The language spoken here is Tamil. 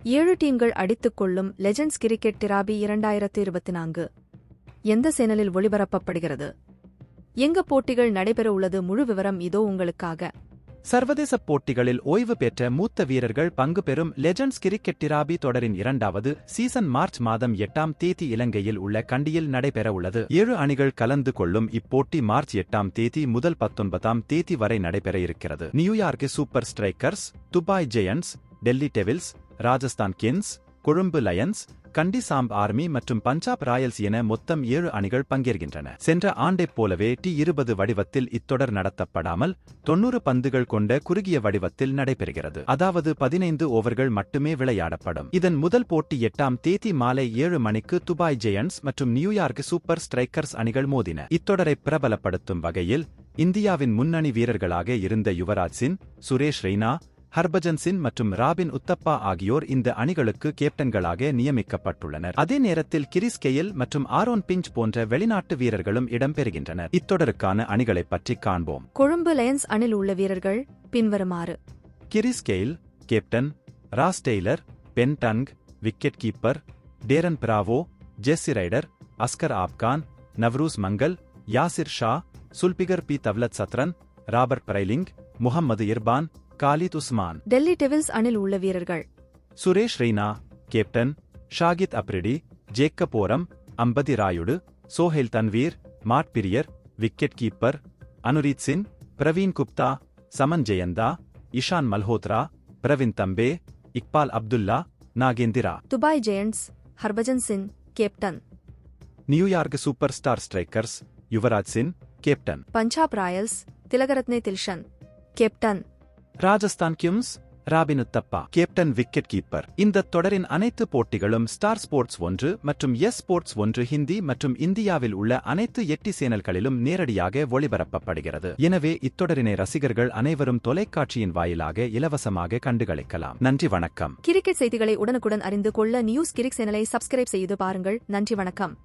7 டீம்கள் அடித்துக் கொள்ளும் லெஜண்ட்ஸ் கிரிக்கெட் டிராபி 2024 எந்த சேனலில் ஒளிபரப்பப்படுகிறது? எங்க போட்டிகள் நடைபெற உள்ளது? முழு விவரம் இதோ உங்களுக்காக. சர்வதேச போட்டிகளில் ஓய்வு பெற்ற மூத்த வீரர்கள் பங்கு பெறும் லெஜண்ட்ஸ் கிரிக்கெட் டிராபி தொடரின் 2வது சீசன் மார்ச் மாதம் 8ஆம் தேதி இலங்கையில் உள்ள கண்டியில் நடைபெற உள்ளது. 7 அணிகள் கலந்து கொள்ளும் இப்போட்டி மார்ச் 8ஆம் தேதி முதல் 19ஆம் தேதி வரை நடைபெற இருக்கிறது. New York Super Strikers, Dubai Giants, Delhi Devils, Rajasthan Kings, Colombo Lions, Kandy Samp Army மற்றும் பஞ்சாப் ராயல்ஸ் என மொத்தம் 7 அணிகள் பங்கேற்கின்றன. சென்ற ஆண்டைப் போலவே T20 வடிவத்தில் இத்தொடர் நடத்தப்படாமல் 90 பந்துகள் கொண்ட குறுகிய வடிவத்தில் நடைபெறுகிறது. அதாவது 15 ஓவர்கள் மட்டுமே விளையாடப்படும். இதன் முதல் போட்டி 8ஆம் தேதி மாலை 7 மணிக்கு துபாய் ஜெயண்ட்ஸ் மற்றும் நியூயார்க் சூப்பர் ஸ்ட்ரைக்கர்ஸ் அணிகள் மோதின. இத்தொடரை பிரபலப்படுத்தும் வகையில் இந்தியாவின் முன்னணி வீரர்களாக இருந்த யுவராஜ் சிங், சுரேஷ் ரெய்னா, ஹர்பஜன் சிங் மற்றும் ராபின் உத்தப்பா ஆகியோர் இந்த அணிகளுக்கு கேப்டன்களாக நியமிக்கப்பட்டுள்ளனர். அதே நேரத்தில் கிறிஸ் கெயில் மற்றும் ஆரோன் பிஞ்ச் போன்ற வெளிநாட்டு வீரர்களும் இடம்பெறுகின்றனர். இத்தொடருக்கான அணிகளைப் பற்றி காண்போம். கொழும்பு லயன்ஸ் அணியில் உள்ள வீரர்கள் பின்வருமாறு: Chris Gayle captain, Ross Taylor, Ben Dunk wicket keeper, Darren Bravo, Jesse Ryder, Asghar Afghan, Nawroz Mangal, Yasir Shah, Zulfiqar B Dawlat Zadran, Robert Frylinck, Mohammad Irfan, Khalid Usman. Delhi Devils அணியில் உள்ள வீரர்கள்: Suresh Raina captain, Shahid Afridi, Jacob Oram, Ambati Rayudu, Sohail Tanvir, Matt Prior wicket keeper, Anureet Singh, Praveen Gupta, Saman Jayantha, Ishan Malhotra, Pravin Tambe, Iqbal Abdulla, Nagendra. Dubai Giants Harbhajan Singh captain. New York super star strikers Yuvraj Singh captain. Punjab Royals Tillakaratne Dilshan captain. Rajasthan Kings Robin Uthappa captain wicket keeper. இந்த தொடரின் அனைத்து போட்டிகளும் ஸ்டார் ஸ்போர்ட்ஸ் 1 மற்றும் ஸ்போர்ட்ஸ் 1 ஹிந்தி மற்றும் இந்தியாவில் உள்ள அனைத்து 8 சேனல்களிலும் நேரடியாக ஒளிபரப்பப்படுகிறது. எனவே இத்தொடரினை ரசிகர்கள் அனைவரும் தொலைக்காட்சியின் வாயிலாக இலவசமாக கண்டுகளிக்கலாம். நன்றி, வணக்கம். கிரிக்கெட் செய்திகளை உடனுக்குடன் அறிந்து கொள்ள நியூஸ் கிரிக் சேனலை சப்ஸ்கிரைப் செய்து பாருங்கள். நன்றி, வணக்கம்.